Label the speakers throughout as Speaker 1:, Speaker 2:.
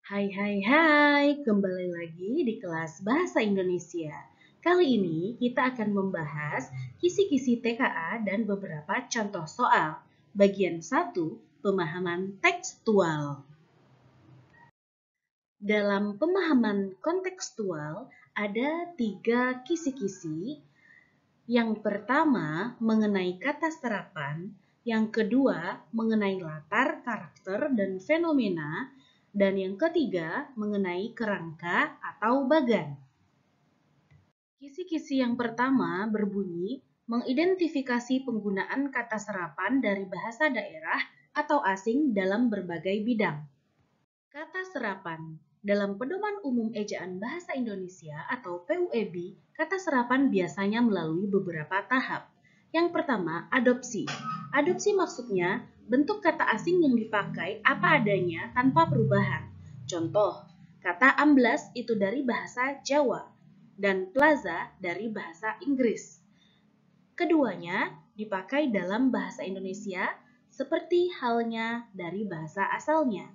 Speaker 1: Hai, kembali lagi di kelas Bahasa Indonesia. Kali ini kita akan membahas kisi-kisi TKA dan beberapa contoh soal. Bagian 1, pemahaman tekstual. Dalam pemahaman kontekstual, ada 3 kisi-kisi. Yang pertama mengenai kata serapan, yang kedua mengenai latar, karakter, dan fenomena, dan yang ketiga mengenai kerangka atau bagan. Kisi-kisi yang pertama berbunyi mengidentifikasi penggunaan kata serapan dari bahasa daerah atau asing dalam berbagai bidang. Kata serapan. Dalam Pedoman Umum Ejaan Bahasa Indonesia atau PUEB, kata serapan biasanya melalui beberapa tahap. Yang pertama, adopsi. Adopsi maksudnya bentuk kata asing yang dipakai apa adanya tanpa perubahan. Contoh, kata amblas itu dari bahasa Jawa dan plaza dari bahasa Inggris. Keduanya dipakai dalam bahasa Indonesia seperti halnya dari bahasa asalnya.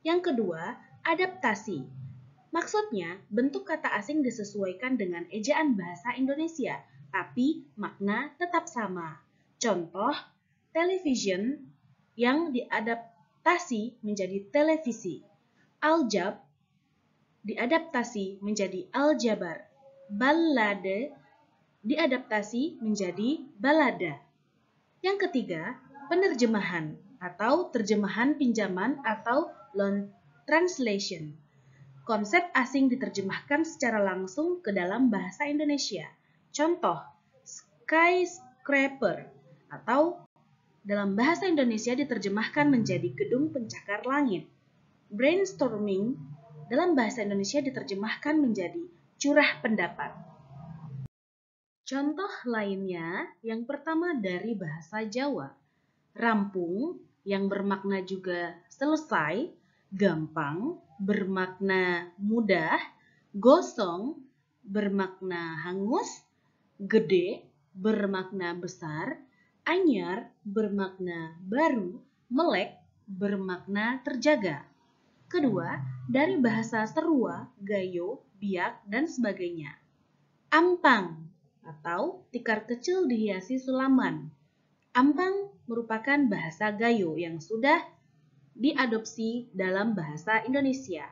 Speaker 1: Yang kedua, adaptasi. Maksudnya, bentuk kata asing disesuaikan dengan ejaan bahasa Indonesia, tapi makna tetap sama. Contoh, television yang diadaptasi menjadi televisi. Aljab diadaptasi menjadi aljabar. Ballade diadaptasi menjadi balada. Yang ketiga, penerjemahan atau terjemahan pinjaman atau loan translation. Konsep asing diterjemahkan secara langsung ke dalam bahasa Indonesia. Contoh, skyscraper atau dalam bahasa Indonesia diterjemahkan menjadi gedung pencakar langit. Brainstorming dalam bahasa Indonesia diterjemahkan menjadi curah pendapat. Contoh lainnya, yang pertama dari bahasa Jawa. Rampung yang bermakna juga selesai, gampang bermakna mudah, gosong bermakna hangus, gede bermakna besar, anyar bermakna baru, melek bermakna terjaga. Kedua, dari bahasa Serua, Gayo, Biak, dan sebagainya. Ampang atau tikar kecil dihiasi sulaman. Ampang merupakan bahasa Gayo yang sudah diadopsi dalam bahasa Indonesia.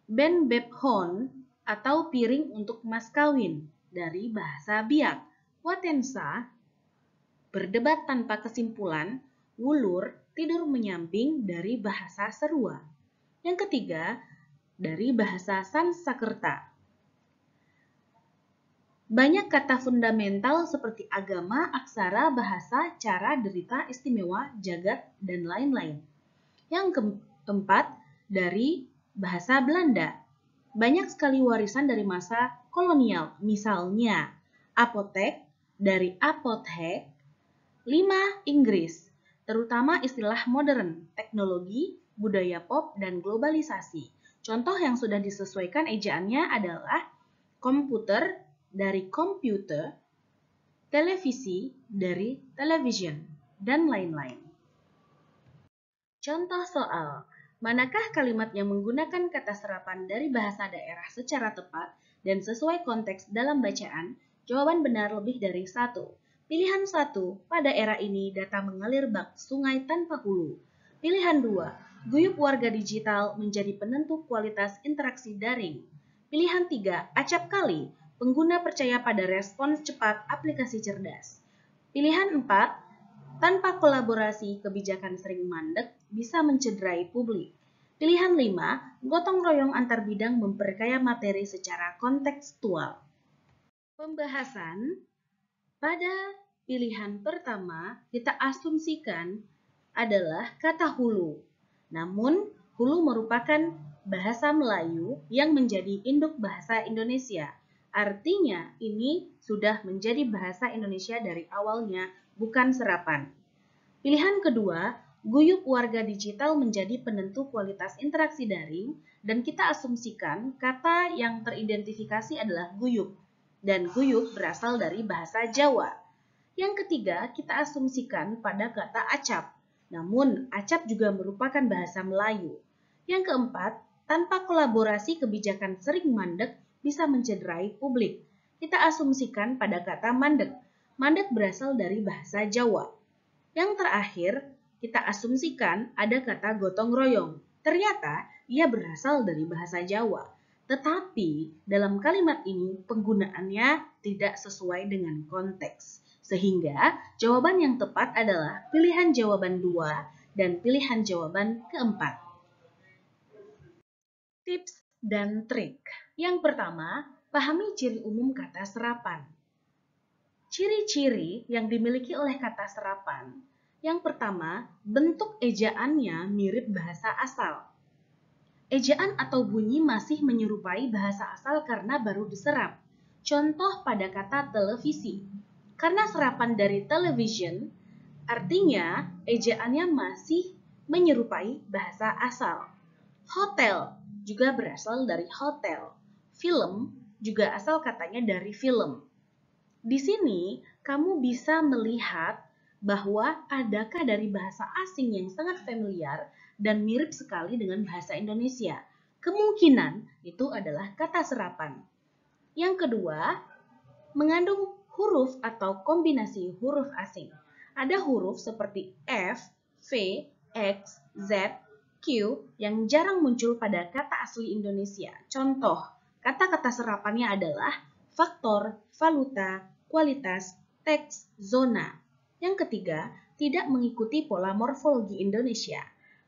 Speaker 1: Ben Bebhon atau piring untuk mas kawin dari bahasa Biak. Watensa berdebat tanpa kesimpulan, wulur tidur menyamping dari bahasa Serua. Yang ketiga, dari bahasa Sanskerta. Banyak kata fundamental seperti agama, aksara, bahasa, cara, derita, istimewa, jagat, dan lain-lain. Yang keempat, dari bahasa Belanda. Banyak sekali warisan dari masa kolonial, misalnya apotek dari apothek, 5 Inggris, terutama istilah modern, teknologi, budaya pop, dan globalisasi. Contoh yang sudah disesuaikan ejaannya adalah komputer dari computer, televisi dari television, dan lain-lain. Contoh soal, manakah kalimat yang menggunakan kata serapan dari bahasa daerah secara tepat dan sesuai konteks dalam bacaan? Jawaban benar lebih dari 1. Pilihan 1, pada era ini data mengalir bak sungai tanpa hulu. Pilihan 2, guyup warga digital menjadi penentu kualitas interaksi daring. Pilihan 3, acap kali, pengguna percaya pada respons cepat aplikasi cerdas. Pilihan 4, tanpa kolaborasi, kebijakan sering mandek, bisa mencederai publik. Pilihan 5, gotong royong antar bidang memperkaya materi secara kontekstual. Pembahasan pada pilihan pertama kita asumsikan adalah kata hulu. Namun, hulu merupakan bahasa Melayu yang menjadi induk bahasa Indonesia. Artinya, ini sudah menjadi bahasa Indonesia dari awalnya, bukan serapan. Pilihan kedua, guyup warga digital menjadi penentu kualitas interaksi daring, dan kita asumsikan kata yang teridentifikasi adalah guyup, dan guyup berasal dari bahasa Jawa. Yang ketiga, kita asumsikan pada kata acap, namun acap juga merupakan bahasa Melayu. Yang keempat, Tanpa kolaborasi, kebijakan sering mandek bisa mencederai publik. Kita asumsikan pada kata mandek. Mandek berasal dari bahasa Jawa. Yang terakhir, kita asumsikan ada kata gotong royong. Ternyata ia berasal dari bahasa Jawa. Tetapi dalam kalimat ini penggunaannya tidak sesuai dengan konteks. Sehingga jawaban yang tepat adalah pilihan jawaban 2 dan pilihan jawaban keempat. Tips dan trik. Yang pertama, pahami ciri umum kata serapan. Ciri-ciri yang dimiliki oleh kata serapan. Yang pertama, bentuk ejaannya mirip bahasa asal. Ejaan atau bunyi masih menyerupai bahasa asal karena baru diserap. Contoh pada kata televisi. Karena serapan dari television, artinya ejaannya masih menyerupai bahasa asal. Hotel juga berasal dari hotel. Film juga asal katanya dari film. Di sini, kamu bisa melihat bahwa adakah dari bahasa asing yang sangat familiar dan mirip sekali dengan bahasa Indonesia. Kemungkinan itu adalah kata serapan. Yang kedua, mengandung huruf atau kombinasi huruf asing. Ada huruf seperti F, V, X, Z, Q yang jarang muncul pada kata asli Indonesia. Contoh, kata-kata serapannya adalah faktor, valuta, kualitas, teks, zona. Yang ketiga, tidak mengikuti pola morfologi Indonesia.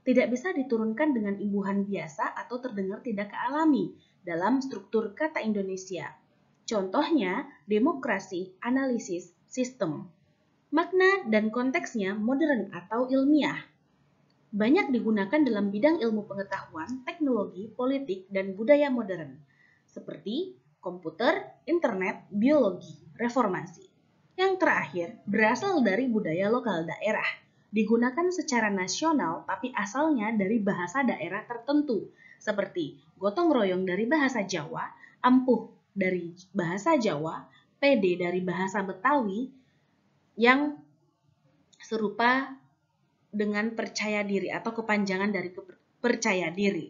Speaker 1: Tidak bisa diturunkan dengan imbuhan biasa atau terdengar tidak alami dalam struktur kata Indonesia. Contohnya, demokrasi, analisis, sistem. Makna dan konteksnya modern atau ilmiah. Banyak digunakan dalam bidang ilmu pengetahuan, teknologi, politik, dan budaya modern, seperti komputer, internet, biologi, reformasi. Yang terakhir, berasal dari budaya lokal daerah. Digunakan secara nasional, tapi asalnya dari bahasa daerah tertentu, seperti gotong royong dari bahasa Jawa, ampuh dari bahasa Jawa, pede dari bahasa Betawi, yang serupa dengan percaya diri atau kepanjangan dari percaya diri.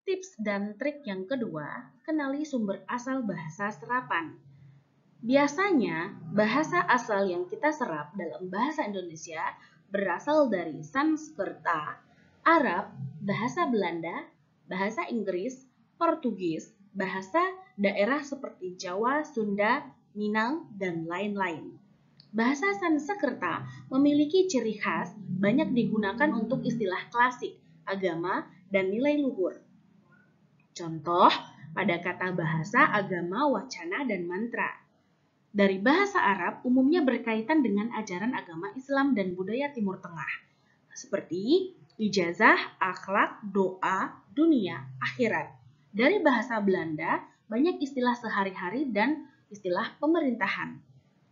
Speaker 1: Tips dan trik yang kedua, kenali sumber asal bahasa serapan. Biasanya, bahasa asal yang kita serap dalam bahasa Indonesia berasal dari Sanskerta, Arab, bahasa Belanda, bahasa Inggris, Portugis, bahasa daerah seperti Jawa, Sunda, Minang, dan lain-lain. Bahasa Sanskerta memiliki ciri khas banyak digunakan untuk istilah klasik, agama, dan nilai luhur. Contoh, pada kata bahasa, agama, wacana, dan mantra. Dari bahasa Arab umumnya berkaitan dengan ajaran agama Islam dan budaya Timur Tengah, seperti ijazah, akhlak, doa, dunia, akhirat. Dari bahasa Belanda, banyak istilah sehari-hari dan istilah pemerintahan,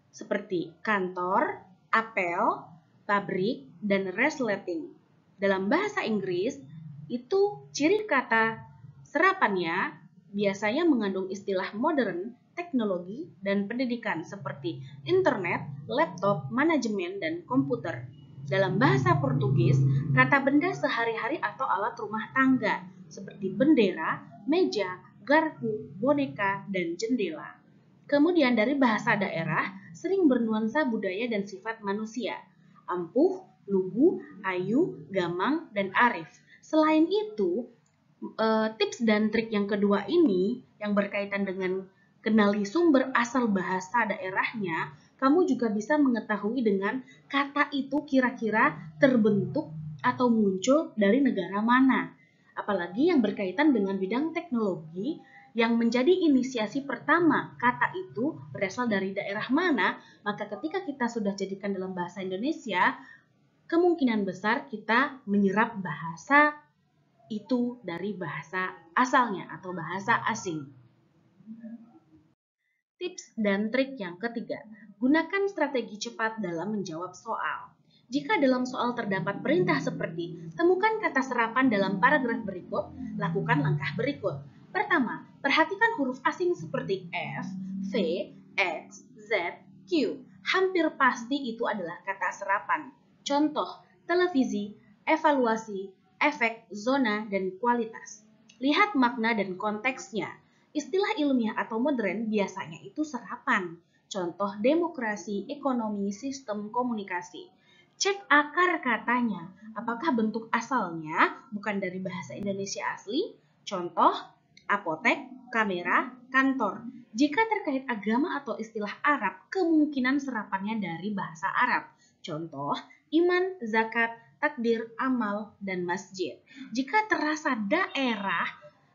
Speaker 1: seperti kantor, apel, pabrik, dan resleting. Dalam bahasa Inggris, itu ciri kata serapannya biasanya mengandung istilah modern, teknologi, dan pendidikan seperti internet, laptop, manajemen, dan komputer. Dalam bahasa Portugis, kata benda sehari-hari atau alat rumah tangga seperti bendera, meja, garpu, boneka, dan jendela. Kemudian dari bahasa daerah, sering bernuansa budaya dan sifat manusia. Ampuh, lugu, ayu, gamang, dan arif. Selain itu, tips dan trik yang kedua ini yang berkaitan dengan kenali sumber asal bahasa daerahnya, kamu juga bisa mengetahui dengan kata itu kira-kira terbentuk atau muncul dari negara mana. Apalagi yang berkaitan dengan bidang teknologi yang menjadi inisiasi pertama kata itu berasal dari daerah mana, maka ketika kita sudah jadikan dalam bahasa Indonesia, kemungkinan besar kita menyerap bahasa itu dari bahasa asalnya atau bahasa asing. Tips dan trik yang ketiga, gunakan strategi cepat dalam menjawab soal. Jika dalam soal terdapat perintah seperti temukan kata serapan dalam paragraf berikut, lakukan langkah berikut. Pertama, perhatikan huruf asing seperti F, V, X, Z, Q. Hampir pasti itu adalah kata serapan. Contoh, televisi, evaluasi, efek, zona, dan kualitas. Lihat makna dan konteksnya. Istilah ilmiah atau modern biasanya itu serapan. Contoh demokrasi, ekonomi, sistem komunikasi. Cek akar katanya, apakah bentuk asalnya bukan dari bahasa Indonesia asli? Contoh, apotek, kamera, kantor. Jika terkait agama atau istilah Arab, kemungkinan serapannya dari bahasa Arab. Contoh, iman, zakat, takdir, amal, dan masjid. Jika terasa daerah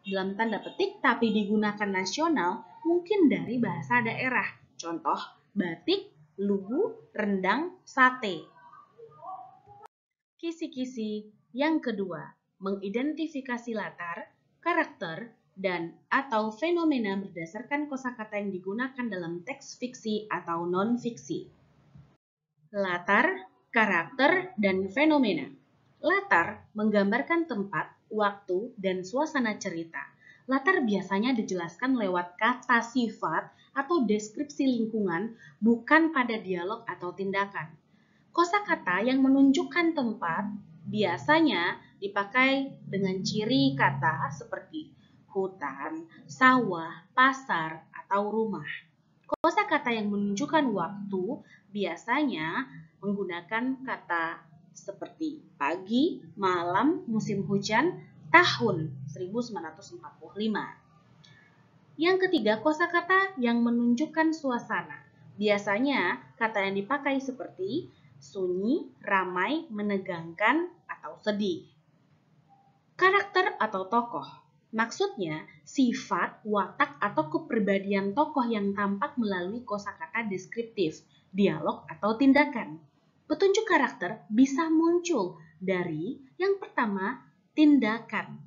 Speaker 1: dalam tanda petik tapi digunakan nasional, mungkin dari bahasa daerah. Contoh, batik, lugu, rendang, sate. Kisi-kisi yang kedua, mengidentifikasi latar, karakter, dan atau fenomena berdasarkan kosakata yang digunakan dalam teks fiksi atau non-fiksi. Latar, karakter, dan fenomena. Latar menggambarkan tempat, waktu, dan suasana cerita. Latar biasanya dijelaskan lewat kata sifat atau deskripsi lingkungan, bukan pada dialog atau tindakan. Kosakata yang menunjukkan tempat biasanya dipakai dengan ciri kata seperti hutan, sawah, pasar, atau rumah. Kosakata yang menunjukkan waktu biasanya menggunakan kata seperti pagi, malam, musim hujan, tahun 1945. Yang ketiga, kosakata yang menunjukkan suasana. Biasanya kata yang dipakai seperti sunyi, ramai, menegangkan, atau sedih. Karakter atau tokoh. Maksudnya, sifat, watak, atau kepribadian tokoh yang tampak melalui kosakata deskriptif, dialog, atau tindakan. Petunjuk karakter bisa muncul dari yang pertama, tindakan.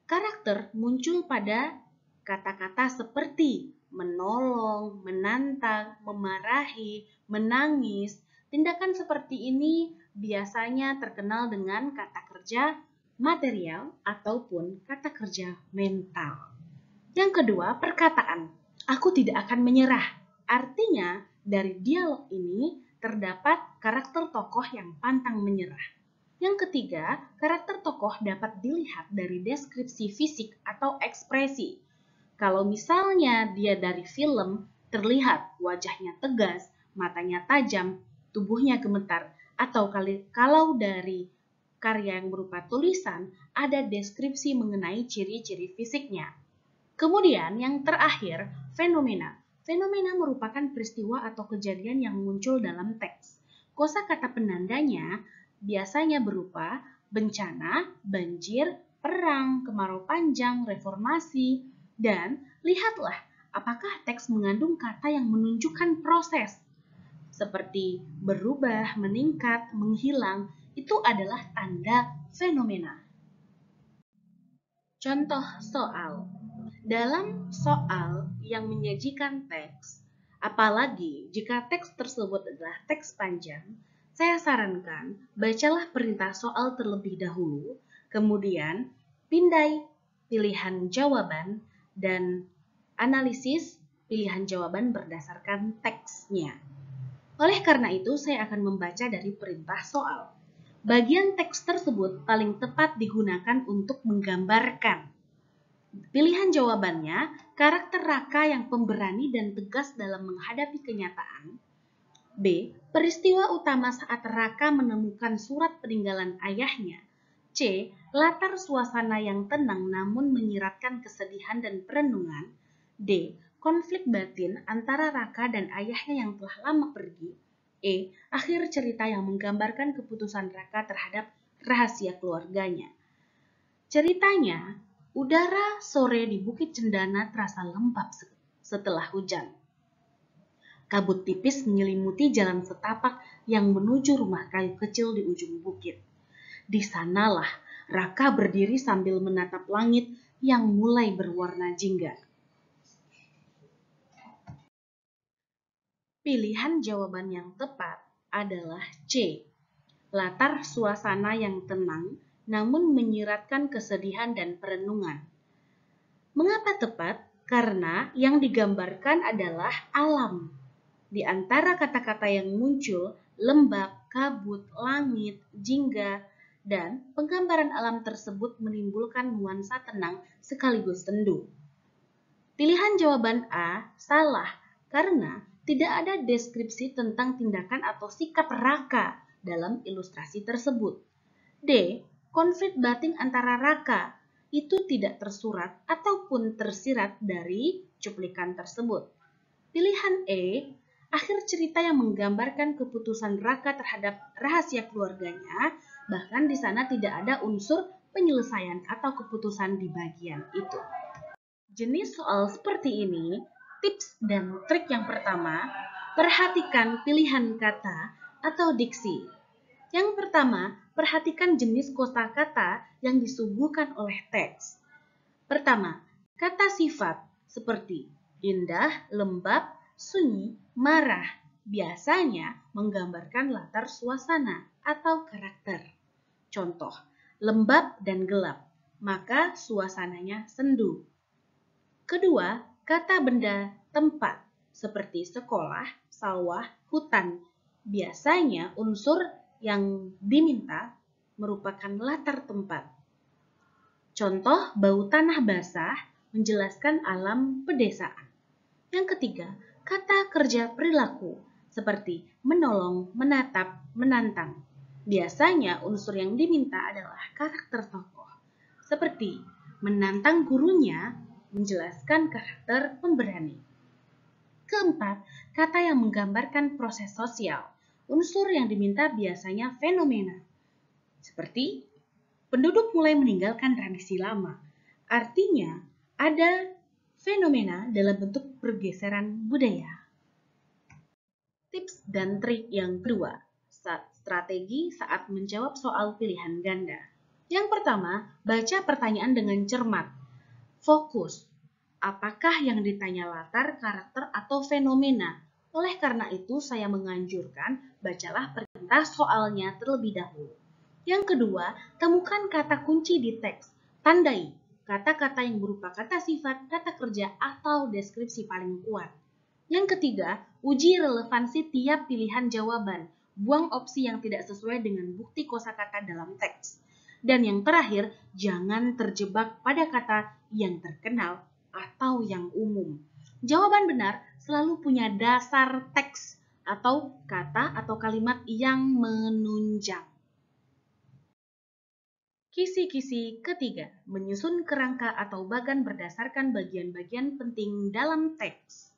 Speaker 1: Karakter muncul pada kata-kata seperti menolong, menantang, memarahi, menangis. Tindakan seperti ini biasanya terkenal dengan kata kerja material ataupun kata kerja mental. Yang kedua, perkataan. Aku tidak akan menyerah. Artinya, dari dialog ini terdapat karakter tokoh yang pantang menyerah. Yang ketiga, karakter tokoh dapat dilihat dari deskripsi fisik atau ekspresi. Kalau misalnya dia dari film, terlihat wajahnya tegas, matanya tajam, tubuhnya gemetar, atau kalau dari karya yang berupa tulisan, ada deskripsi mengenai ciri-ciri fisiknya. Kemudian yang terakhir, fenomena. Fenomena merupakan peristiwa atau kejadian yang muncul dalam teks. Kosakata penandanya biasanya berupa bencana, banjir, perang, kemarau panjang, reformasi, dan lihatlah apakah teks mengandung kata yang menunjukkan proses. Seperti berubah, meningkat, menghilang, itu adalah tanda fenomena. Contoh soal. Dalam soal yang menyajikan teks, apalagi jika teks tersebut adalah teks panjang, saya sarankan bacalah perintah soal terlebih dahulu, kemudian pindai pilihan jawaban dan analisis pilihan jawaban berdasarkan teksnya. Oleh karena itu, saya akan membaca dari perintah soal. Bagian teks tersebut paling tepat digunakan untuk menggambarkan. Pilihan jawabannya, karakter Raka yang pemberani dan tegas dalam menghadapi kenyataan. B. Peristiwa utama saat Raka menemukan surat peninggalan ayahnya. C. Latar suasana yang tenang namun menyiratkan kesedihan dan perenungan. D. Konflik batin antara Raka dan ayahnya yang telah lama pergi. E. Akhir cerita yang menggambarkan keputusan Raka terhadap rahasia keluarganya. Ceritanya, udara sore di Bukit Cendana terasa lembab setelah hujan. Kabut tipis menyelimuti jalan setapak yang menuju rumah kayu kecil di ujung bukit. Di sanalah Raka berdiri sambil menatap langit yang mulai berwarna jingga. Pilihan jawaban yang tepat adalah C. Latar suasana yang tenang namun menyiratkan kesedihan dan perenungan. Mengapa tepat? Karena yang digambarkan adalah alam. Di antara kata-kata yang muncul, lembab, kabut, langit, jingga, dan penggambaran alam tersebut menimbulkan nuansa tenang sekaligus sendu. Pilihan jawaban A salah karena tidak ada deskripsi tentang tindakan atau sikap Raka dalam ilustrasi tersebut. D. Konflik batin antara Raka itu tidak tersurat ataupun tersirat dari cuplikan tersebut. Pilihan E. Akhir cerita yang menggambarkan keputusan Raka terhadap rahasia keluarganya, bahkan di sana tidak ada unsur penyelesaian atau keputusan di bagian itu. Jenis soal seperti ini, tips dan trik yang pertama, perhatikan pilihan kata atau diksi. Yang pertama, perhatikan jenis kosakata yang disuguhkan oleh teks. Pertama, kata sifat seperti indah, lembab, sunyi, marah biasanya menggambarkan latar suasana atau karakter. Contoh, lembab dan gelap, maka suasananya sendu. Kedua, kata benda tempat seperti sekolah, sawah, hutan. Biasanya unsur yang diminta merupakan latar tempat. Contoh, bau tanah basah menjelaskan alam pedesaan. Yang ketiga, kata kerja perilaku seperti menolong, menatap, menantang. Biasanya unsur yang diminta adalah karakter tokoh, seperti menantang gurunya menjelaskan karakter pemberani. Keempat, kata yang menggambarkan proses sosial. Unsur yang diminta biasanya fenomena, seperti penduduk mulai meninggalkan tradisi lama. Artinya, ada fenomena dalam bentuk pergeseran budaya. Tips dan trik yang kedua, strategi saat menjawab soal pilihan ganda. Yang pertama, baca pertanyaan dengan cermat. Fokus, apakah yang ditanya latar, karakter, atau fenomena? Oleh karena itu, saya menganjurkan bacalah perintah soalnya terlebih dahulu. Yang kedua, temukan kata kunci di teks. Tandai kata-kata yang berupa kata sifat, kata kerja, atau deskripsi paling kuat. Yang ketiga, uji relevansi tiap pilihan jawaban. Buang opsi yang tidak sesuai dengan bukti kosakata dalam teks. Dan yang terakhir, jangan terjebak pada kata yang terkenal atau yang umum. Jawaban benar selalu punya dasar teks atau kata atau kalimat yang menunjang. Kisi-kisi ketiga, menyusun kerangka atau bagan berdasarkan bagian-bagian penting dalam teks.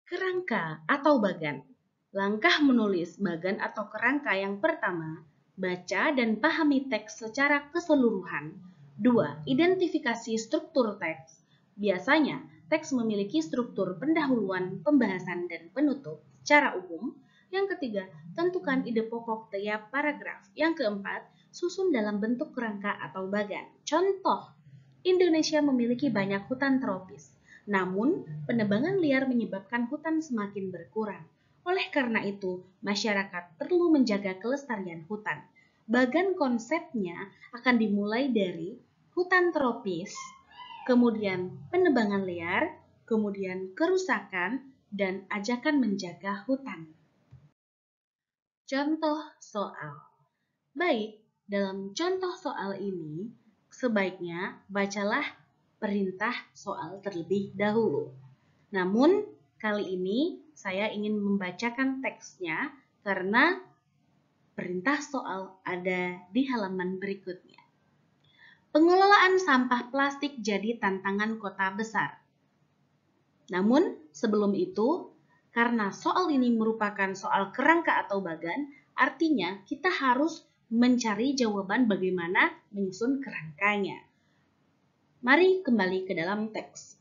Speaker 1: Kerangka atau bagan. Langkah menulis bagan atau kerangka yang pertama, baca dan pahami teks secara keseluruhan. 2. Identifikasi struktur teks. Biasanya, teks memiliki struktur pendahuluan, pembahasan, dan penutup secara umum. Yang ketiga, tentukan ide pokok tiap paragraf. Yang keempat, susun dalam bentuk kerangka atau bagan. Contoh, Indonesia memiliki banyak hutan tropis. Namun, penebangan liar menyebabkan hutan semakin berkurang. Oleh karena itu, masyarakat perlu menjaga kelestarian hutan. Bagan konsepnya akan dimulai dari hutan tropis, kemudian penebangan liar, kemudian kerusakan, dan ajakan menjaga hutan. Contoh soal. Baik, dalam contoh soal ini, sebaiknya bacalah perintah soal terlebih dahulu. Namun, kali ini saya ingin membacakan teksnya karena perintah soal ada di halaman berikutnya. Pengelolaan sampah plastik jadi tantangan kota besar. Namun, sebelum itu, karena soal ini merupakan soal kerangka atau bagan, artinya kita harus mencari jawaban bagaimana menyusun kerangkanya. Mari kembali ke dalam teks.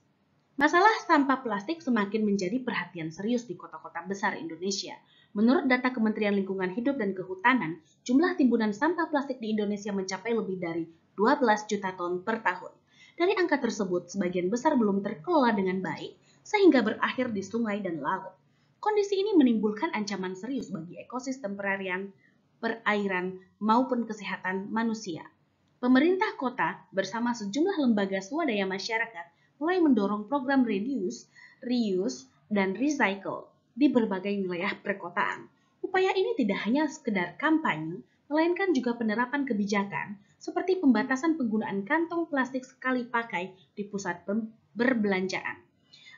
Speaker 1: Masalah sampah plastik semakin menjadi perhatian serius di kota-kota besar Indonesia. Menurut data Kementerian Lingkungan Hidup dan Kehutanan, jumlah timbunan sampah plastik di Indonesia mencapai lebih dari 12 juta ton per tahun. Dari angka tersebut, sebagian besar belum terkelola dengan baik, sehingga berakhir di sungai dan laut. Kondisi ini menimbulkan ancaman serius bagi ekosistem perairan maupun kesehatan manusia. Pemerintah kota bersama sejumlah lembaga swadaya masyarakat mulai mendorong program reduce, reuse, dan recycle di berbagai wilayah perkotaan. Upaya ini tidak hanya sekedar kampanye, melainkan juga penerapan kebijakan seperti pembatasan penggunaan kantong plastik sekali pakai di pusat perbelanjaan.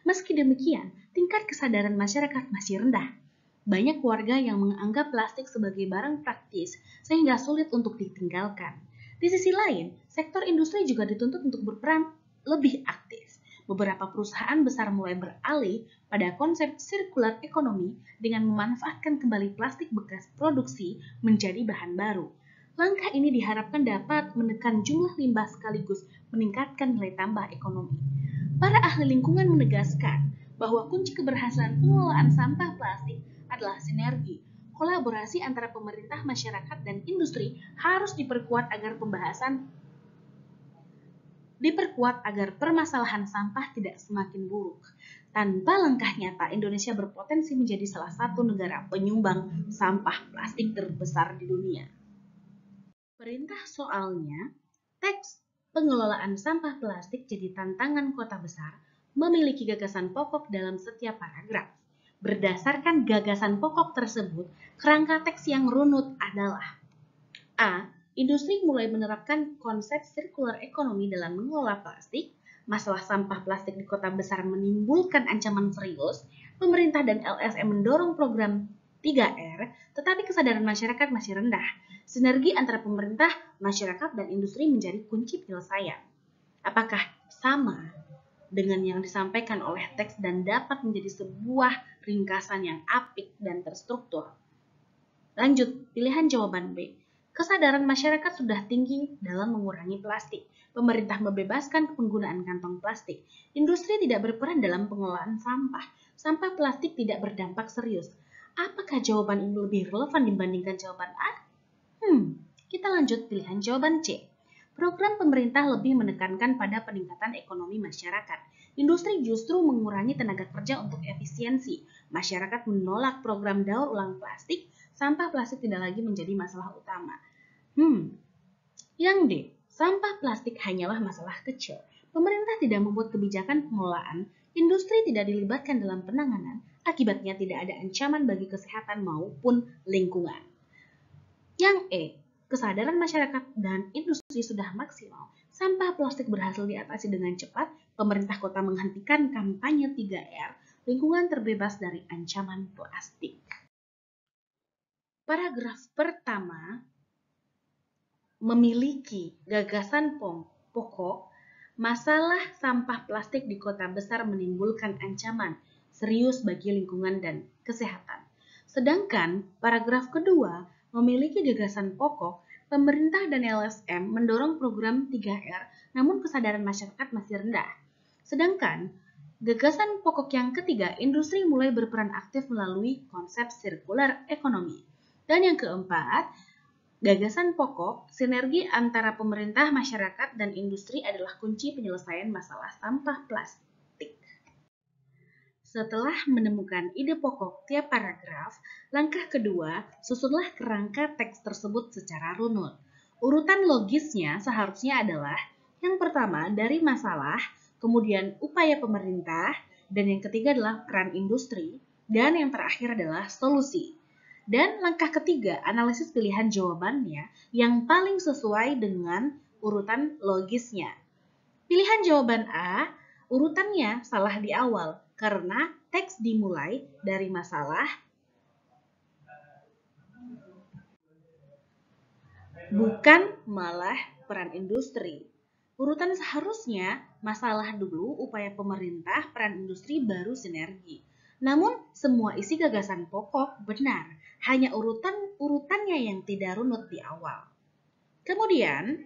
Speaker 1: Meski demikian, tingkat kesadaran masyarakat masih rendah. Banyak warga yang menganggap plastik sebagai barang praktis sehingga sulit untuk ditinggalkan. Di sisi lain, sektor industri juga dituntut untuk berperan lebih aktif. Beberapa perusahaan besar mulai beralih pada konsep circular economy dengan memanfaatkan kembali plastik bekas produksi menjadi bahan baru. Langkah ini diharapkan dapat menekan jumlah limbah sekaligus meningkatkan nilai tambah ekonomi. Para ahli lingkungan menegaskan bahwa kunci keberhasilan pengelolaan sampah plastik adalah sinergi. Kolaborasi antara pemerintah, masyarakat, dan industri harus diperkuat agar permasalahan sampah tidak semakin buruk. Tanpa langkah nyata, Indonesia berpotensi menjadi salah satu negara penyumbang sampah plastik terbesar di dunia. Perintah soalnya, teks pengelolaan sampah plastik jadi tantangan kota besar memiliki gagasan pokok dalam setiap paragraf. Berdasarkan gagasan pokok tersebut, kerangka teks yang runut adalah A. Industri mulai menerapkan konsep circular economy dalam mengelola plastik. Masalah sampah plastik di kota besar menimbulkan ancaman serius. Pemerintah dan LSM mendorong program 3R, tetapi kesadaran masyarakat masih rendah. Sinergi antara pemerintah, masyarakat, dan industri menjadi kunci penyelesaian. Apakah sama dengan yang disampaikan oleh teks dan dapat menjadi sebuah ringkasan yang apik dan terstruktur? Lanjut, pilihan jawaban B. Kesadaran masyarakat sudah tinggi dalam mengurangi plastik. Pemerintah membebaskan penggunaan kantong plastik. Industri tidak berperan dalam pengelolaan sampah. Sampah plastik tidak berdampak serius. Apakah jawaban ini lebih relevan dibandingkan jawaban A? Kita lanjut pilihan jawaban C. Program pemerintah lebih menekankan pada peningkatan ekonomi masyarakat. Industri justru mengurangi tenaga kerja untuk efisiensi. Masyarakat menolak program daur ulang plastik. Sampah plastik tidak lagi menjadi masalah utama. Yang D. Sampah plastik hanyalah masalah kecil. Pemerintah tidak membuat kebijakan pengelolaan, industri tidak dilibatkan dalam penanganan, akibatnya tidak ada ancaman bagi kesehatan maupun lingkungan. Yang E. Kesadaran masyarakat dan industri sudah maksimal. Sampah plastik berhasil diatasi dengan cepat. Pemerintah kota menghentikan kampanye 3R. Lingkungan terbebas dari ancaman plastik. Paragraf pertama memiliki gagasan pokok. Masalah sampah plastik di kota besar menimbulkan ancaman serius bagi lingkungan dan kesehatan. Sedangkan paragraf kedua memiliki gagasan pokok, pemerintah dan LSM mendorong program 3R, namun kesadaran masyarakat masih rendah. Sedangkan gagasan pokok yang ketiga, industri mulai berperan aktif melalui konsep circular economy. Dan yang keempat, gagasan pokok, sinergi antara pemerintah, masyarakat, dan industri adalah kunci penyelesaian masalah sampah plastik. Setelah menemukan ide pokok tiap paragraf, langkah kedua, susunlah kerangka teks tersebut secara runut. Urutan logisnya seharusnya adalah yang pertama dari masalah, kemudian upaya pemerintah, dan yang ketiga adalah peran industri, dan yang terakhir adalah solusi. Dan langkah ketiga, analisis pilihan jawabannya yang paling sesuai dengan urutan logisnya. Pilihan jawaban A, urutannya salah di awal karena teks dimulai dari masalah bukan malah peran industri. Urutan seharusnya masalah dulu, upaya pemerintah, peran industri, baru sinergi. Namun semua isi gagasan pokok benar, hanya urutannya yang tidak runut di awal. Kemudian,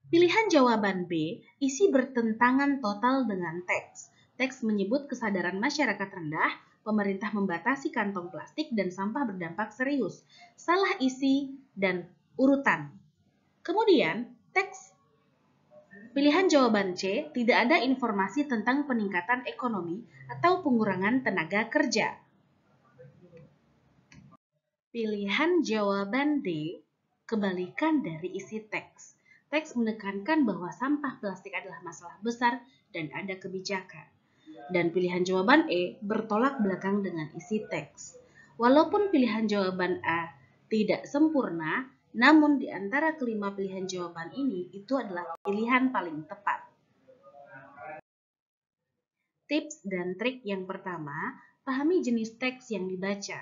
Speaker 1: pilihan jawaban B, isi bertentangan total dengan teks. Teks menyebut kesadaran masyarakat rendah, pemerintah membatasi kantong plastik dan sampah berdampak serius. Salah isi dan urutan. Kemudian, teks pilihan jawaban C, tidak ada informasi tentang peningkatan ekonomi atau pengurangan tenaga kerja. Pilihan jawaban D, kebalikan dari isi teks. Teks menekankan bahwa sampah plastik adalah masalah besar dan ada kebijakan. Dan pilihan jawaban E bertolak belakang dengan isi teks. Walaupun pilihan jawaban A tidak sempurna, namun di antara kelima pilihan jawaban ini, itu adalah pilihan paling tepat. Tips dan trik yang pertama, pahami jenis teks yang dibaca.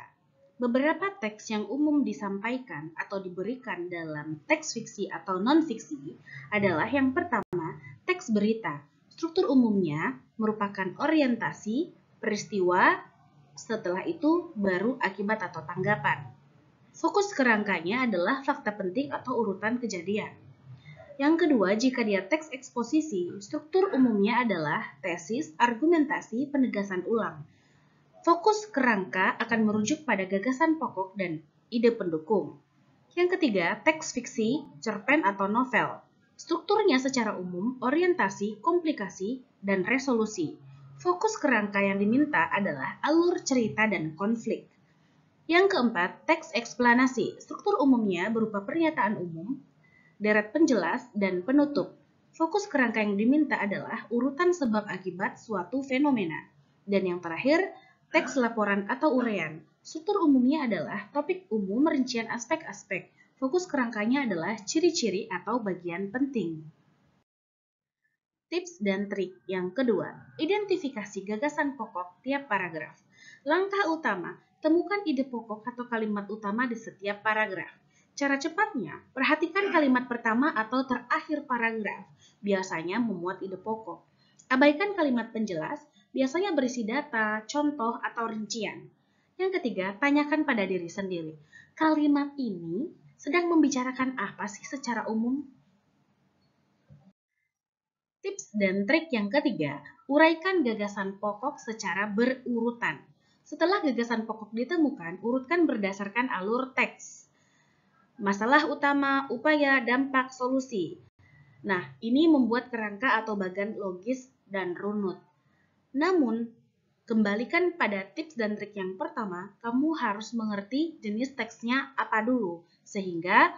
Speaker 1: Beberapa teks yang umum disampaikan atau diberikan dalam teks fiksi atau non-fiksi adalah yang pertama, teks berita. Struktur umumnya merupakan orientasi, peristiwa, setelah itu baru akibat atau tanggapan. Fokus kerangkanya adalah fakta penting atau urutan kejadian. Yang kedua, jika dia teks eksposisi, struktur umumnya adalah tesis, argumentasi, penegasan ulang. Fokus kerangka akan merujuk pada gagasan pokok dan ide pendukung. Yang ketiga, teks fiksi, cerpen atau novel. Strukturnya secara umum, orientasi, komplikasi, dan resolusi. Fokus kerangka yang diminta adalah alur cerita dan konflik. Yang keempat, teks eksplanasi. Struktur umumnya berupa pernyataan umum, deret penjelas, dan penutup. Fokus kerangka yang diminta adalah urutan sebab akibat suatu fenomena. Dan yang terakhir, teks laporan atau uraian. Struktur umumnya adalah topik umum rincian aspek-aspek. Fokus kerangkanya adalah ciri-ciri atau bagian penting. Tips dan trik yang kedua, identifikasi gagasan pokok tiap paragraf. Langkah utama, temukan ide pokok atau kalimat utama di setiap paragraf. Cara cepatnya, perhatikan kalimat pertama atau terakhir paragraf, biasanya memuat ide pokok. Abaikan kalimat penjelas, biasanya berisi data, contoh, atau rincian. Yang ketiga, tanyakan pada diri sendiri, kalimat ini sedang membicarakan apa sih secara umum? Tips dan trik yang ketiga, uraikan gagasan pokok secara berurutan. Setelah gagasan pokok ditemukan, urutkan berdasarkan alur teks. Masalah utama, upaya, dampak, solusi. Nah, ini membuat kerangka atau bagan logis dan runut. Namun, kembalikan pada tips dan trik yang pertama, kamu harus mengerti jenis teksnya apa dulu, sehingga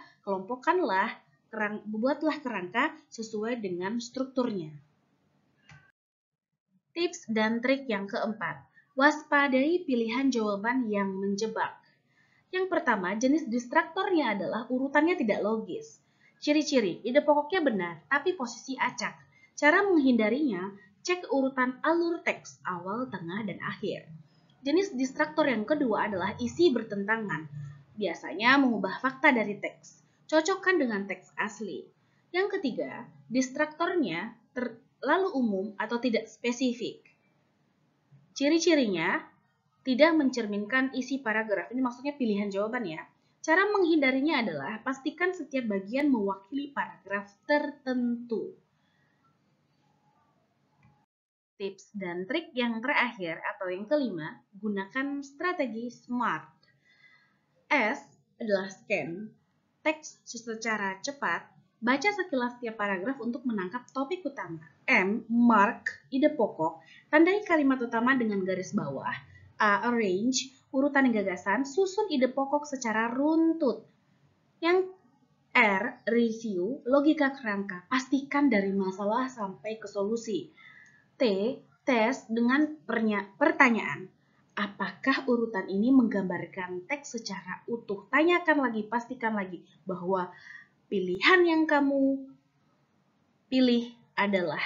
Speaker 1: buatlah kerangka sesuai dengan strukturnya. Tips dan trik yang keempat, waspadai pilihan jawaban yang menjebak. Yang pertama, jenis distraktornya adalah urutannya tidak logis. Ciri-ciri, ide pokoknya benar, tapi posisi acak. Cara menghindarinya, cek urutan alur teks, awal, tengah, dan akhir. Jenis distraktor yang kedua adalah isi bertentangan. Biasanya mengubah fakta dari teks. Cocokkan dengan teks asli. Yang ketiga, distraktornya terlalu umum atau tidak spesifik. Ciri-cirinya, tidak mencerminkan isi paragraf. Ini maksudnya pilihan jawaban ya. Cara menghindarinya adalah pastikan setiap bagian mewakili paragraf tertentu. Tips dan trik yang terakhir atau yang kelima, gunakan strategi SMART. S adalah scan, teks secara cepat, baca sekilas tiap paragraf untuk menangkap topik utama. M, mark, ide pokok, tandai kalimat utama dengan garis bawah. A, arrange, urutan gagasan, susun ide pokok secara runtut. Yang R, review, logika kerangka, pastikan dari masalah sampai ke solusi. T, tes dengan pertanyaan. Apakah urutan ini menggambarkan teks secara utuh? Tanyakan lagi, pastikan lagi bahwa pilihan yang kamu pilih adalah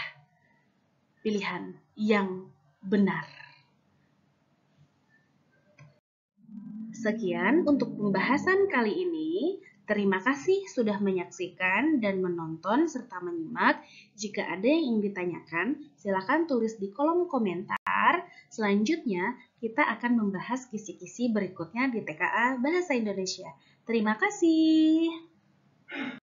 Speaker 1: pilihan yang benar. Sekian untuk pembahasan kali ini. Terima kasih sudah menyaksikan dan menonton serta menyimak. Jika ada yang ingin ditanyakan, silakan tulis di kolom komentar. Selanjutnya, kita akan membahas kisi-kisi berikutnya di TKA Bahasa Indonesia. Terima kasih.